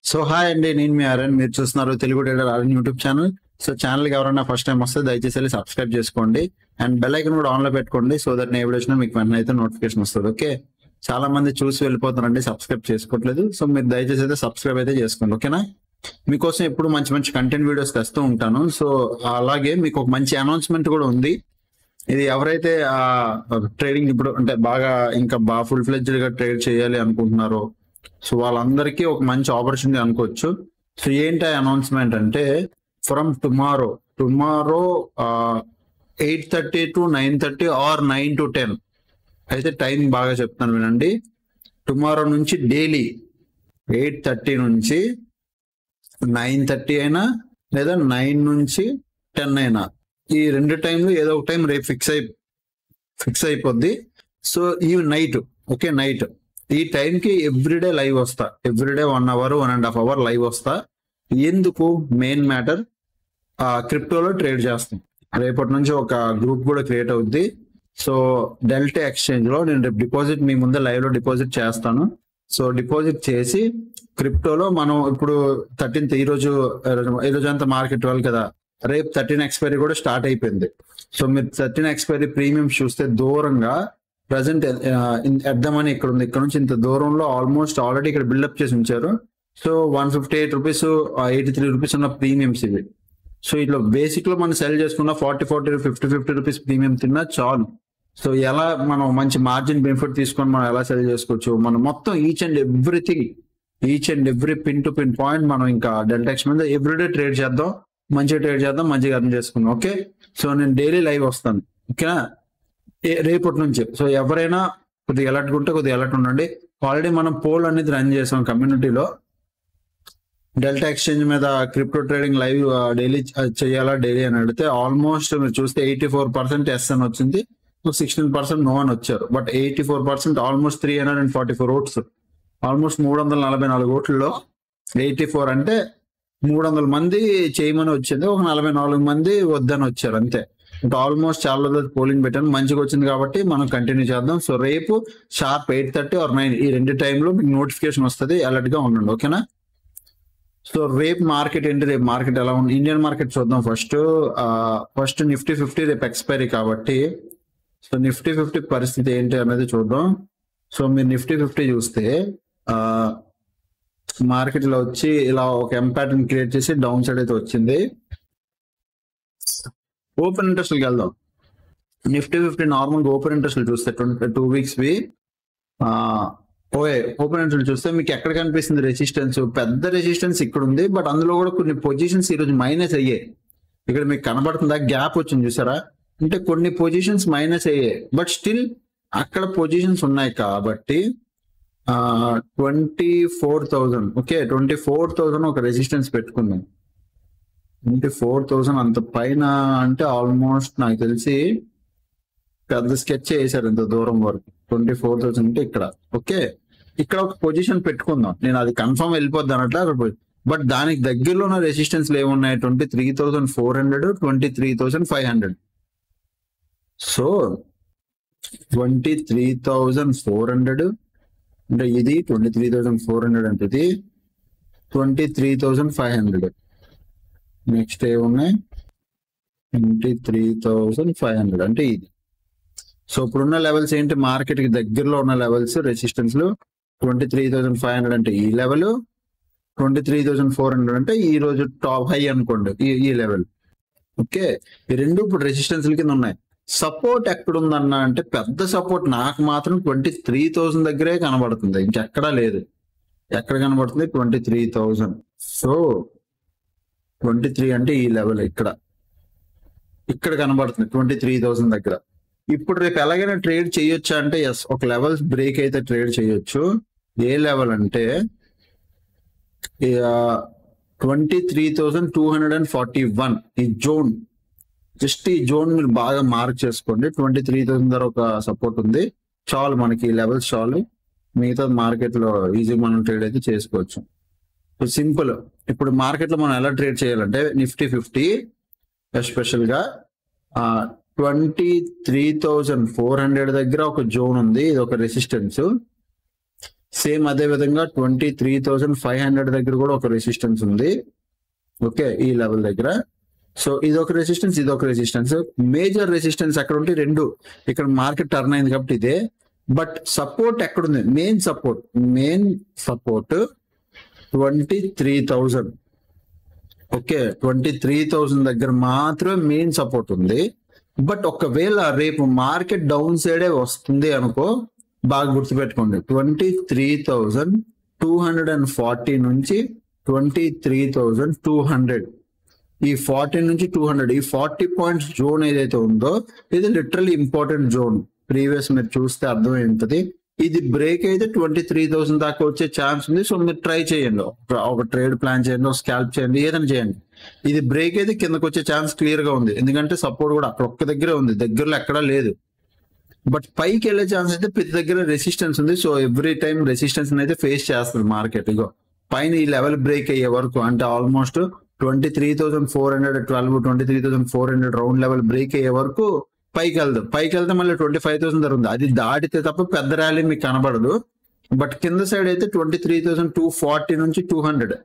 So hi అండి, నేను మీ RN. మీరు చూస్తున్నారు Telugu trader RN YouTube channel. So ఛానల్కి ఎవరైనా ఫస్ట్ టైం వస్తే దయచేసి వెళ్ళి సబ్స్క్రైబ్ చేసుకోండి అండ్ బెల్ ఐకన్ కూడా ఆన్లో పెట్టుకోండి. సో దట్ నేను వీడియో మీకు వెంటనే అయితే నోటిఫికేషన్ వస్తుంది. ఓకే, చాలా మంది చూసి వెళ్ళిపోతారండి, సబ్స్క్రైబ్ చేసుకోవట్లేదు. సో మీరు దయచేసి అయితే సబ్స్క్రైబ్ అయితే చేసుకోండి. ఓకేనా, మీకోసం ఎప్పుడు మంచి మంచి కంటెంట్ వీడియోస్ తెస్తూ ఉంటాను. సో అలాగే మీకు ఒక మంచి అనౌన్స్మెంట్ కూడా ఉంది. ఇది ఎవరైతే ట్రేడింగ్ ఇప్పుడు అంటే ఇంకా బాగా ఫుల్ ఫ్లెడ్జ్డ్ గా ట్రేడ్ చేయాలి అనుకుంటున్నారో సో వాళ్ళందరికీ ఒక మంచి ఆపర్చునిటీ అనుకోవచ్చు. సో ఏంటి అనౌన్స్మెంట్ అంటే, from tomorrow 8:30 to 9:30 or 9 to 10 అయితే టైం బాగా చెప్తాను వినండి. టుమారో నుంచి డైలీ 8:30 నుంచి 9:30 అయినా లేదా 9 నుంచి 10 అయినా, ఈ రెండు టైంలో ఏదో ఒక టైం రేపు ఫిక్స్ అయిపోద్ది. సో ఈ నైట్, ఓకే నైట్ ఈ టైంకి ఎవ్రీడే లైవ్ వస్తా. ఎవ్రీడే 1 hour 1.5 hour లైవ్ వస్తా. ఎందుకు? మెయిన్ మ్యాటర్, క్రిప్టోలో ట్రేడ్ చేస్తాం. రేపటి నుంచి ఒక గ్రూప్ కూడా క్రియేట్ అవుద్ది. సో డెల్టా ఎక్స్చేంజ్ లో నేను రేపు డిపాజిట్ మీ ముందే లైవ్ లో డిపాజిట్ చేస్తాను. సో డిపాజిట్ చేసి క్రిప్టోలో మనం ఇప్పుడు 13th ఈ రోజు అంతా మార్కెట్ 12 కదా, రేపు 13 ఎక్స్పైరీ కూడా స్టార్ట్ అయిపోయింది. సో మీరు 13 ఎక్స్పైరీ ప్రీమియం చూస్తే దూరంగా ప్రజెంట్ ఎద్దామని ఇక్కడ ఉంది. ఇక్కడ నుంచి ఇంత దూరంలో ఆల్మోస్ట్ ఆల్రెడీ ఇక్కడ బిల్డప్ చేసి ఉంచారు. సో 158 రూపీస్ 83 రూపీస్ ఉన్న ప్రీమియమ్స్ ఇవి. సో ఇట్లా బేసిక్ లో మనం సెల్ చేసుకున్న 40 50 రూపీస్ ప్రీమియం తిన్నా చాలు. సో ఎలా మనం మంచి మార్జిన్ బెనిఫిట్ తీసుకొని మనం ఎలా సెల్ చేసుకోవచ్చు, మనం మొత్తం each and every pin to pin point మనం ఇంకా డెల్టాక్స్ మీద ఎవ్రీడే ట్రేడ్ చేద్దాం, మంచిగా ట్రేడ్ చేద్దాం, మంచిగా అర్థం చేసుకుందాం. ఓకే, సో నేను డైలీ లైవ్ వస్తాను. ఓకేనా, రేపటి నుంచి. సో ఎవరైనా కొద్దిగా అలర్ట్ ఉంటే కొద్దిగా అలర్ట్ ఉండండి. ఆల్రెడీ మనం పోల్ అనేది రన్ చేసాం కమ్యూనిటీలో. డెల్టా ఎక్స్చేంజ్ మీద క్రిప్టో ట్రేడింగ్ లైవ్ డైలీ చేయాలా డైలీ అని అడిగితే ఆల్మోస్ట్ మీరు చూస్తే 84% ఎస్ అని వచ్చింది, 16% నో అని వచ్చారు. బట్ 84% ఆల్మోస్ట్ 344 ఓట్స్, ఆల్మోస్ట్ 344 ఓట్లలో 84 అంటే 300 మంది చేయమని వచ్చింది, ఒక 44 మంది వద్దని వచ్చారు అంతే. ఇంకా ఆల్మోస్ట్ చాలా రోజులు పోలింగ్ పెట్టాను, మంచిగా వచ్చింది కాబట్టి మనం కంటిన్యూ చేద్దాం. సో రేపు షార్ప్ 8:30 or 9 ఈ రెండు టైంలో మీకు నోటిఫికేషన్ వస్తుంది, అలర్ట్ గా ఉండండి. ఓకేనా, సో రేపు మార్కెట్ ఏంటి, రేపు మార్కెట్ ఎలా ఉంది, ఇండియన్ మార్కెట్ చూద్దాం. ఫస్ట్ నిఫ్టీ 50 రేపు ఎక్స్పైరీ కాబట్టి సో నిఫ్టీ 50 పరిస్థితి ఏంటి అనేది చూద్దాం. సో మీరు నిఫ్టీ 50 చూస్తే మార్కెట్ లో వచ్చి ఇలా ఒక ఎం ప్యాటర్న్ క్రియేట్ చేసి డౌన్ సైడ్ అయితే వచ్చింది. ఓపెన్ ఇంట్రెస్ట్ వెళ్దాం. నిఫ్టీ 50 నార్మల్ ఓపెన్ ఇంట్రెస్ట్ చూస్తే 2 weeks ఓపెన్ ఇంట్రెస్ట్ చూస్తే మీకు ఎక్కడ కనిపిస్తుంది రెసిస్టెన్స్, పెద్ద రెసిస్టెన్స్ ఇక్కడ ఉంది. బట్ అందులో కూడా కొన్ని పొజిషన్స్ ఈ రోజు మైనస్ అయ్యాయి. ఇక్కడ మీకు కనబడుతుందా గ్యాప్ వచ్చింది చూసారా, అంటే కొన్ని పొజిషన్స్ మైనస్ అయ్యాయి. బట్ స్టిల్ అక్కడ పొజిషన్స్ ఉన్నాయి కాబట్టి 24,000 ఓకే 24,000 ఒక రెసిస్టెన్స్ పెట్టుకుందాం. 24,000 అంత పైన అంటే ఆల్మోస్ట్ నాకు తెలిసి పెద్ద స్కెచ్ వేసారు ఇంత దూరం వరకు. 24,000 అంటే ఇక్కడ ఓకే, ఇక్కడ ఒక పొజిషన్ పెట్టుకుందాం. నేను అది కన్ఫర్మ్ వెళ్ళిపోద్ది అన్నట్లా. బట్ దానికి దగ్గరలో ఉన్న రెసిస్టెన్స్ ఏమున్నాయి, 23,400 23,500. సో 23,400 అంటే ఇది 23,400 అంటే ఇది 23,500. నెక్స్ట్ ఏమున్నాయి 23,500 అంటే ఇది. సో ఇప్పుడున్న లెవెల్స్ ఏంటి, మార్కెట్ కి దగ్గరలో ఉన్న లెవెల్స్ రెసిస్టెన్స్ లు 23,500 అంటే ఈ లెవెల్, 23,400 అంటే ఈ రోజు టాప్ హై అనుకోండి ఈ లెవెల్. ఓకే, ఈ రెండు ఇప్పుడు రెసిస్టెన్స్ కింద ఉన్నాయి. సపోర్ట్ ఎక్కడ ఉందన్న అంటే పెద్ద సపోర్ట్ నాకు మాత్రం 23,000 దగ్గరే కనబడుతుంది, ఇంకెక్కడా లేదు. ఎక్కడ కనబడుతుంది 23,000. సో 23 అంటే ఈ లెవెల్ ఇక్కడ కనబడుతుంది 23,000 దగ్గర. ఇప్పుడు రేపు ఎలాగైనా ట్రేడ్ చేయొచ్చా అంటే ఎస్, ఒక లెవెల్స్ బ్రేక్ అయితే ట్రేడ్ చేయొచ్చు. ఏ లెవెల్ అంటే 23,241 ఈ జోన్. జస్ట్ ఈ జోన్ మీరు బాగా మార్క్ చేసుకోండి. 23,000 ధర ఒక సపోర్ట్ ఉంది, చాలు మనకి ఈ లెవెల్స్ చాలు. మిగతా మార్కెట్ లో ఈజీ మనం ట్రేడ్ అయితే చేసుకోవచ్చు. So simple. ఇప్పుడు మార్కెట్ లో మనం ఎలా ట్రేడ్ చేయాలంటే నిఫ్టీ 50 ఎస్పెషల్ గా 23,400 దగ్గర ఒక జోన్ ఉంది, ఇది ఒక రెసిస్టెన్స్. సేమ్ అదే విధంగా 23,500 దగ్గర కూడా ఒక రెసిస్టెన్స్ ఉంది. ఓకే, ఈ లెవెల్ దగ్గర. సో ఇది ఒక రెసిస్టెన్స్, ఇది ఒక రెసిస్టెన్స్. మేజర్ రెసిస్టెన్స్ ఎక్కడ ఉంటే రెండు, ఇక్కడ మార్కెట్ టర్న్ అయింది కాబట్టి ఇదే. బట్ సపోర్ట్ ఎక్కడుంది? Main support 23,000. ఓకే, 23,000 దగ్గర మాత్రమే మెయిన్ సపోర్ట్ ఉంది. బట్ ఒకవేళ రేపు మార్కెట్ డౌన్ సైడే వస్తుంది అనుకో, బాగా గుర్తుపెట్టుకోండి, 23,240 నుంచి 23,200, ఈ 40 నుంచి 200, ఈ 40 పాయింట్స్ జోన్ ఏదైతే ఉందో ఇది లిటరల్లీ ఇంపార్టెంట్ జోన్. ప్రీవియస్ మీరు చూస్తే అర్థమైంటది. ఇది బ్రేక్ అయితే 23,000 దాకా వచ్చే ఛాన్స్ ఉంది. సో మీరు ట్రై చేయండి, ఒక ట్రేడ్ ప్లాన్ చేయండి, ఒక స్కాల్ప్ చేయండి, ఏదైనా చేయండి. ఇది బ్రేక్ అయితే కిందకు వచ్చే ఛాన్స్ క్లియర్ గా ఉంది, ఎందుకంటే సపోర్ట్ కూడా అక్కడ ఒక్క దగ్గరే ఉంది, దగ్గరలో ఎక్కడా లేదు. బట్ పైకి వెళ్ళే ఛాన్స్ అయితే ప్రతి దగ్గర రెసిస్టెన్స్ ఉంది. సో ఎవ్రీ టైం రెసిస్టెన్స్ అయితే ఫేస్ చేస్తుంది మార్కెట్. ఇగో పైన ఈ లెవెల్ బ్రేక్ అయ్యే వరకు, అంటే ఆల్మోస్ట్ 23,412, 23,400 రౌండ్ లెవెల్ బ్రేక్ అయ్యే వరకు పైకి వెళ్తే మళ్ళీ 25,000 జరుగుతుంది. అది దాటితే తప్ప పెద్ద ర్యాలీ మీకు కనబడదు. బట్ కింద సైడ్ అయితే 23,240 నుంచి 200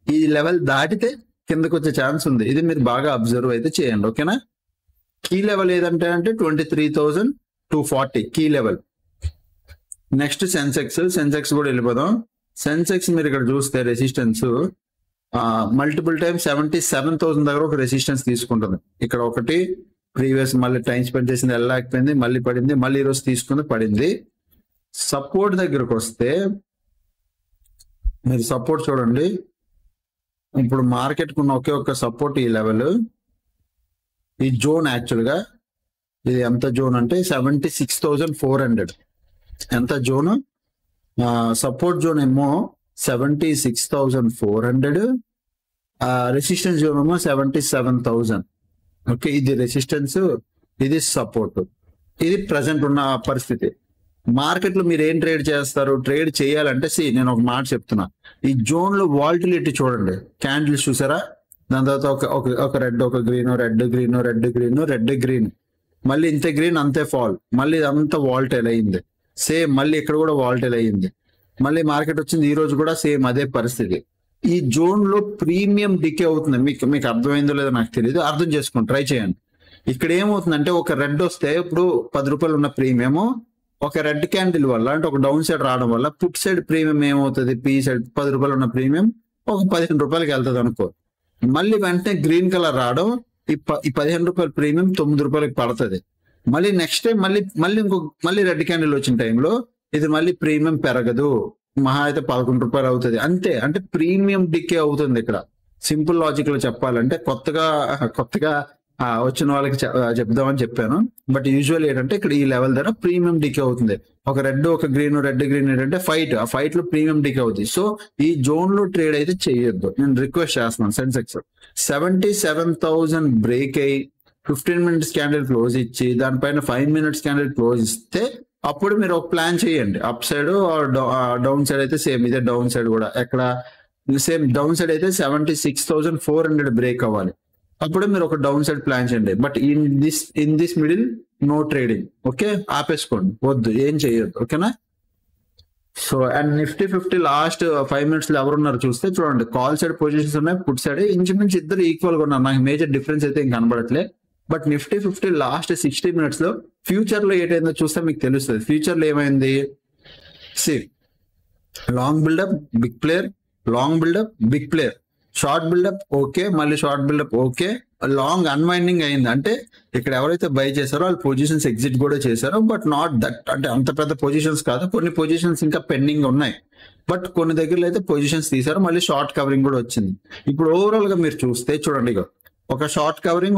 ఈ లెవెల్ దాటితే కిందకు వచ్చే ఛాన్స్ ఉంది. ఇది మీరు బాగా అబ్జర్వ్ అయితే చేయండి, ఓకేనా. కీ లెవెల్ ఏదంటే 23,240 కీ లెవెల్. నెక్స్ట్ సెన్సెక్స్ కూడా వెళ్ళిపోదాం. సెన్సెక్స్ మీరు ఇక్కడ చూస్తే రెసిస్టెన్స్ మల్టిపుల్ టైమ్ 77,000 దగ్గర ఒక రెసిస్టెన్స్ తీసుకుంటుంది. ఇక్కడ ఒకటి ప్రీవియస్ మళ్ళీ టైం స్పెండ్ చేసింది, వెళ్ళలేకపోయింది, మళ్ళీ పడింది, మళ్ళీ ఈరోజు తీసుకుంది, పడింది. సపోర్ట్ దగ్గరకు వస్తే మీరు సపోర్ట్ చూడండి. ఇప్పుడు మార్కెట్ కున్న ఒకే ఒక్క సపోర్ట్ ఈ లెవెల్, ఈ జోన్. యాక్చువల్గా ఇది ఎంత జోన్ అంటే 76,400. ఎంత జోన్? సపోర్ట్ జోన్ ఏమో 76,400, రెసిస్టెన్స్ జోన్ ఏమో 77,000. ఓకే, ఇది రెసిస్టెన్స్, ఇది సపోర్ట్. ఇది ప్రజెంట్ ఉన్న పరిస్థితి. మార్కెట్ లో మీరు ఏం ట్రేడ్ చేస్తారు? ట్రేడ్ చేయాలంటే నేను ఒక మాట చెప్తున్నా, ఈ జోన్ లో వాల్టిలిటీ చూడండి. క్యాండిల్స్ చూసారా? దాని తర్వాత ఒక రెడ్, ఒక green, red green, red green, red green, మళ్ళీ ఇంతే గ్రీన్ అంతే ఫాల్, మళ్ళీ అంతా వాల్టైల్ అయ్యింది. సేమ్ మళ్ళీ ఇక్కడ కూడా వాల్టైల్ అయ్యింది. మళ్ళీ మార్కెట్ వచ్చింది, ఈ రోజు కూడా సేమ్ అదే పరిస్థితి. ఈ జోన్ లో ప్రీమియం డికే అవుతుంది. మీకు అర్థమైందో లేదో నాకు తెలియదు, అర్థం చేసుకోండి, ట్రై చేయండి. ఇక్కడ ఏమవుతుందంటే ఒక రెడ్ వస్తే ఇప్పుడు 10 రూపాయలు ఉన్న ప్రీమియం ఒక రెడ్ క్యాండిల్ వల్ల, అంటే ఒక డౌన్ సైడ్ రావడం వల్ల పుట్ సైడ్ ప్రీమియం ఏమవుతుంది? పీ సైడ్ 10 రూపాయలు ఉన్న ప్రీమియం ఒక 15 రూపాయలకి వెళ్తుంది అనుకో. మళ్ళీ వెంటనే గ్రీన్ కలర్ రావడం, ఈ 15 రూపాయల ప్రీమియం 9 రూపాయలకి పడుతుంది. మళ్ళీ నెక్స్ట్ టైం మళ్ళీ రెడ్ క్యాండిల్ వచ్చిన టైంలో ఇది మళ్ళీ ప్రీమియం పెరగదు, మహా అయితే 11 రూపాయలు అవుతుంది అంతే. అంటే ప్రీమియం డికే అవుతుంది ఇక్కడ. సింపుల్ లాజిక్ లో చెప్పాలంటే కొత్తగా వచ్చిన వాళ్ళకి చెప్దామని చెప్పాను. బట్ యూజువల్ ఏంటంటే ఇక్కడ ఈ లెవెల్ దగ్గర ప్రీమియం డికే అవుతుంది. ఒక రెడ్, ఒక గ్రీన్, రెడ్ గ్రీన్ ఏంటంటే ఆ ఫైట్ లో ప్రీమియం డికే అవుతుంది. సో ఈ జోన్ లో ట్రేడ్ అయితే చేయొద్దు, నేను రిక్వెస్ట్ చేస్తున్నాను. సెన్సెక్స్ 77,000 బ్రేక్ అయ్యి 15 minutes క్యాండిల్ క్లోజ్ ఇచ్చి దానిపైన 5 minutes క్యాండిల్ క్లోజ్ ఇస్తే అప్పుడు మీరు ఒక ప్లాన్ చేయండి. అప్ సైడ్ డౌన్ సైడ్ అయితే సేమ్ ఇదే. డౌన్ సైడ్ కూడా ఎక్కడ సేమ్, డౌన్ సైడ్ అయితే 76,400 బ్రేక్ అవ్వాలి, అప్పుడు మీరు ఒక డౌన్ సైడ్ ప్లాన్ చేయండి. But in this middle no trading. Okay, ఆపేసుకోండి, వద్దు, ఏం చేయొద్దు, ఓకేనా. So and Nifty 50 last 5 minutes లో ఎవరున్నారు చూస్తే చూడండి, కాల్ సైడ్ పొజిషన్స్ ఉన్నాయి, పుట్ సైడ్ ఇంచుమించు ఇద్దరు ఈక్వల్ గా ఉన్నారు. నాకు మేజర్ డిఫరెన్స్ అయితే ఇంకా కనబడట్లే. బట్ నిఫ్టీ 50 లాస్ట్ 60 minutes లో ఫ్యూచర్ లో ఏటైందో చూస్తే మీకు తెలుస్తుంది. ఫ్యూచర్ లో ఏమైంది? Long buildup big player, long buildup big player, short buildup okay, మళ్ళీ short buildup okay, long unwinding అయింది. అంటే ఇక్కడ ఎవరైతే బై చేశారో వాళ్ళు పొజిషన్స్ ఎగ్జిట్ కూడా చేశారో, బట్ నాట్ దట్, అంటే అంత పెద్ద పొజిషన్స్ కాదు. కొన్ని పొజిషన్స్ ఇంకా పెండింగ్ ఉన్నాయి, బట్ కొన్ని దగ్గరలో అయితే పొజిషన్స్ తీశారు. మళ్ళీ షార్ట్ కవరింగ్ కూడా వచ్చింది. ఇప్పుడు ఓవరాల్ గా మీరు చూస్తే చూడండి, ఒక షార్ట్ కవరింగ్,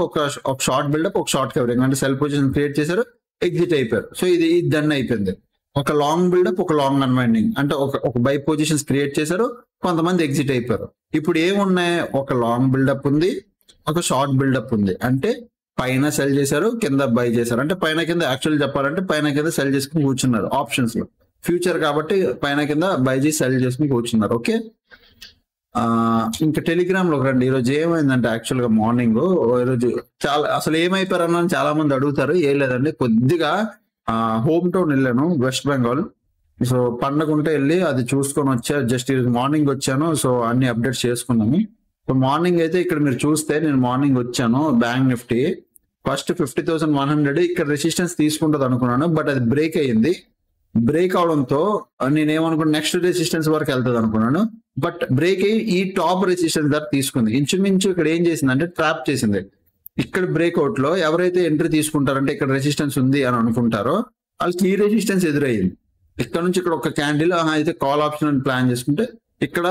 ఒక షార్ట్ బిల్డప్, ఒక షార్ట్ కవరింగ్, అంటే సెల్ పొజిషన్ క్రియేట్ చేశారు, ఎగ్జిట్ అయిపోయారు. సో ఇది డన్ అయిపోయింది. ఒక లాంగ్ బిల్డప్, ఒక లాంగ్ అన్వైండింగ్, అంటే ఒక బై పొజిషన్స్ క్రియేట్ చేశారు, కొంతమంది ఎగ్జిట్ అయిపోయారు. ఇప్పుడు ఏమున్నాయి? ఒక లాంగ్ బిల్డప్ ఉంది, ఒక షార్ట్ బిల్డప్ ఉంది. అంటే పైన సెల్ చేశారు, కింద బై చేశారు. అంటే పైన కింద యాక్చువల్ చెప్పాలంటే పైన కింద సెల్ చేసుకుని కూర్చున్నారు ఆప్షన్స్ లో. ఫ్యూచర్ కాబట్టి పైన కింద బై చేసి సెల్ చేసుకుని కూర్చున్నారు. ఓకే, ఇంకా టెలిగ్రామ్ లో రండి. ఈరోజు ఏమైందంటే యాక్చువల్ గా మార్నింగ్ ఈరోజు అసలు ఏమైపోయారు అన్న చాలా మంది అడుగుతారు. ఏం లేదండి, కొద్దిగా హోమ్ టౌన్ వెళ్ళాను, వెస్ట్ బెంగాల్. సో పండగ ఉంటే వెళ్ళి అది చూసుకొని వచ్చా. జస్ట్ ఈరోజు మార్నింగ్ వచ్చాను, సో అన్ని అప్డేట్స్ చేసుకున్నాము. సో మార్నింగ్ అయితే ఇక్కడ మీరు చూస్తే నేను మార్నింగ్ వచ్చాను, బ్యాంక్ నిఫ్టీ ఫస్ట్ 50,100 ఇక్కడ రెసిస్టెన్స్ తీసుకుంటుంది అనుకున్నాను, బట్ అది బ్రేక్ అయ్యింది. బ్రేక్ అవడంతో నేనేమనుకున్నా నెక్స్ట్ రెసిస్టెన్స్ వరకు వెళ్తుంది అనుకున్నాను, బట్ బ్రేక్ అయ్యి ఈ టాప్ రెసిస్టెన్స్ దగ్గర తీసుకుంది. ఇంచుమించు ఇక్కడ ఏం చేసింది అంటే ట్రాప్ చేసింది. ఇక్కడ బ్రేక్అవుట్ లో ఎవరైతే ఎంట్రీ తీసుకుంటారంటే ఇక్కడ రెసిస్టెన్స్ ఉంది అని అనుకుంటారో వాళ్ళకి ఈ రెసిస్టెన్స్ ఎదురయ్యింది. ఇక్కడ నుంచి ఇక్కడ ఒక క్యాండిల్ అయితే కాల్ ఆప్షన్ అని ప్లాన్ చేసుకుంటే ఇక్కడ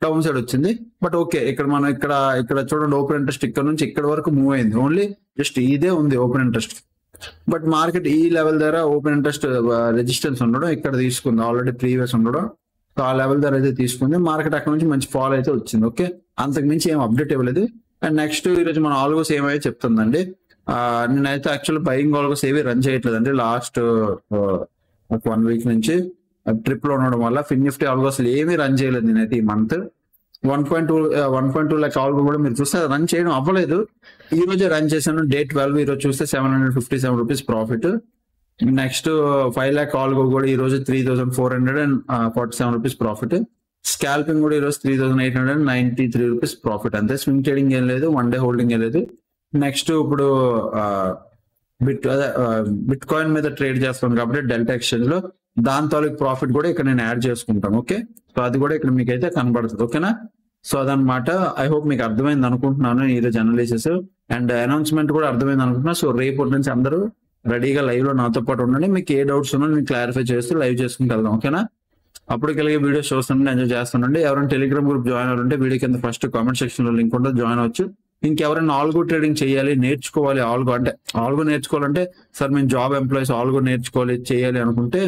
డౌన్ సైడ్ వచ్చింది. బట్ ఓకే, ఇక్కడ మనం ఇక్కడ చూడండి ఓపెన్ ఇంట్రెస్ట్ ఇక్కడ నుంచి ఇక్కడ వరకు మూవ్ అయింది. ఓన్లీ జస్ట్ ఇదే ఉంది ఓపెన్ ఇంట్రెస్ట్. బట్ మార్కెట్ ఈ లెవెల్ దగ్గర ఓపెన్ ఇంట్రెస్ట్ రెసిస్టెన్స్ ఉండడం ఇక్కడ తీసుకుంది, ఆల్రెడీ ప్రీవియస్ ఉండడం. సో ఆ లెవెల్ దగ్గర అయితే తీసుకుంది. మార్కెట్ అక్కడ నుంచి మంచి ఫాల్ అయితే వచ్చింది. ఓకే, అంతకు మించి ఏం అప్డేట్ ఇవ్వలేదు. అండ్ నెక్స్ట్ ఈరోజు మన ఆల్గోస్ ఏమైతే చెప్తుందండి. నేనైతే యాక్చువల్లీ బయింగ్ ఆల్గోస్ ఏవి రన్ చేయట్లేదండి లాస్ట్ ఒక 1 వీక్ నుంచి. ట్రిప్ లో ఉండడం వల్ల ఫిన్ నిఫ్టీ ఆల్గోస్ ఏమీ రన్ చేయలేదు నేనైతే ఈ మంత్. 1.2 లాక్ ఆల్గో కూడా మీరు చూస్తే రన్ చేయడం అవ్వలేదు. ఈ రోజే రన్ చేశాను, డే 12. ఈ రోజు చూస్తే 757 rupees profit. Next 5 lakh algo కూడా ఈ రోజు 3,447 రూపీస్ ప్రాఫిట్. స్కాల్పింగ్ కూడా ఈ రోజు 3,893 రూపీస్ ప్రాఫిట్. అంతే, స్వింగ్ ట్రేడింగ్ ఏం లేదు, 1 డే హోల్డింగ్ ఏం లేదు. నెక్స్ట్ ఇప్పుడు బిట్ కాయిన్ మీద ట్రేడ్ చేస్తాను కాబట్టి డెల్టా ఎక్స్చేంజ్ లో దాని తాలూకు ప్రాఫిట్ కూడా ఇక్కడ నేను యాడ్ చేసుకుంటాను. ఓకే, సో అది కూడా ఇక్కడ మీకు అయితే కనబడుతుంది. ఓకేనా, సో అదనమాట. ఐ హోప్ మీకు అర్థమైంది అనుకుంటున్నాను ఈరోజు అనాలిసిస్ అండ్ అనౌన్స్మెంట్ కూడా అర్థమైంది అనుకుంటున్నాను. సో రేపటి నుంచి అందరూ రెడీగా లైవ్ లో నాతో పాటు ఉండండి. మీకు ఏ డౌట్స్ ఉన్నా నేను క్లారిఫై చేస్తూ లైవ్ చేసుకుంటూ వెళ్దాం. ఓకేనా, అప్పుడు కలిగే వీడియోస్ చూస్తుంటే ఎంజాయ్ చేస్తుండండి. ఎవరైనా టెలిగ్రామ్ గ్రూప్ జాయిన్ అవ్వాలంటే వీడియో కింద ఫస్ట్ కామెంట్ సెక్షన్ లో లింక్ ఉంటుంది, జాయిన్ అవ్వచ్చు. ఇంకెవరైనా ఆల్గో ట్రేడింగ్ చేయాలి, నేర్చుకోవాలి, ఆల్గో నేర్చుకోవాలంటే సార్ మేము జాబ్ ఎంప్లాయీస్ ఆల్గో నేర్చుకోవాలి చేయాలి అనుకుంటే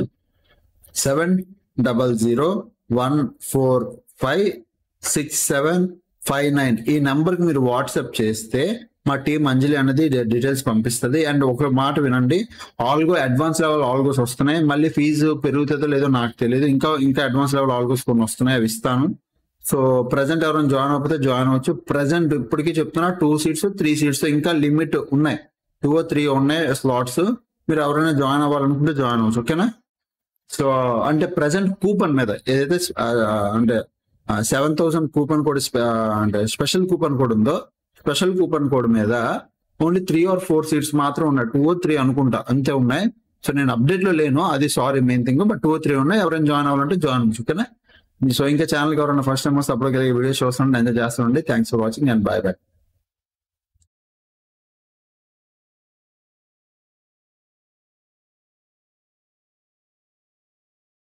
700014456759 ఈ నంబర్ కి మీరు వాట్సాప్ చేస్తే మా టీం అంజలి అనేది డీటెయిల్స్ పంపిస్తుంది. అండ్ ఒక మాట వినండి, ఆల్గో అడ్వాన్స్ లెవెల్ ఆల్గోస్ వస్తున్నాయి. మళ్ళీ ఫీజు పెరుగుతుందో లేదో నాకు తెలియదు. ఇంకా అడ్వాన్స్ లెవెల్ ఆల్గోస్ కొన్ని వస్తున్నాయి, అవి ఇస్తాను. సో ప్రజెంట్ ఎవరైనా జాయిన్ అవ్వకపోతే జాయిన్ అవ్వచ్చు. ప్రజెంట్ ఇప్పటికీ చెప్తున్నా 2 seats 3 seats ఇంకా లిమిట్ ఉన్నాయి, 2 or 3 ఉన్నాయి స్లాట్స్. మీరు ఎవరైనా జాయిన్ అవ్వాలనుకుంటే జాయిన్ అవ్వచ్చు. ఓకేనా, సో అంటే ప్రజెంట్ కూపన్ మీద ఏదైతే అంటే 7,000 కూపన్ కోడ్ అంటే స్పెషల్ కూపన్ కోడ్ ఉందో, స్పెషల్ కూపన్ కోడ్ మీద ఓన్లీ 3 or 4 seats మాత్రం ఉన్నాయి. 2 or 3 అనుకుంటా అంతే ఉన్నాయి. సో నేను అప్డేట్ లో లేను, అది sorry main thing. But 2 or 3 ఉన్నాయి. ఎవరైనా జాయిన్ అవ్వాలంటే జాయిన్ అవ్వచ్చు. ఓకేనా, సో ఇంకా ఛానల్కి ఎవరైనా ఫస్ట్ టైం వస్తే అప్పుడు వీడియోస్ చూస్తుంటే ఎంజాయ్ చేస్తుండండి. Thanks for watching and bye by.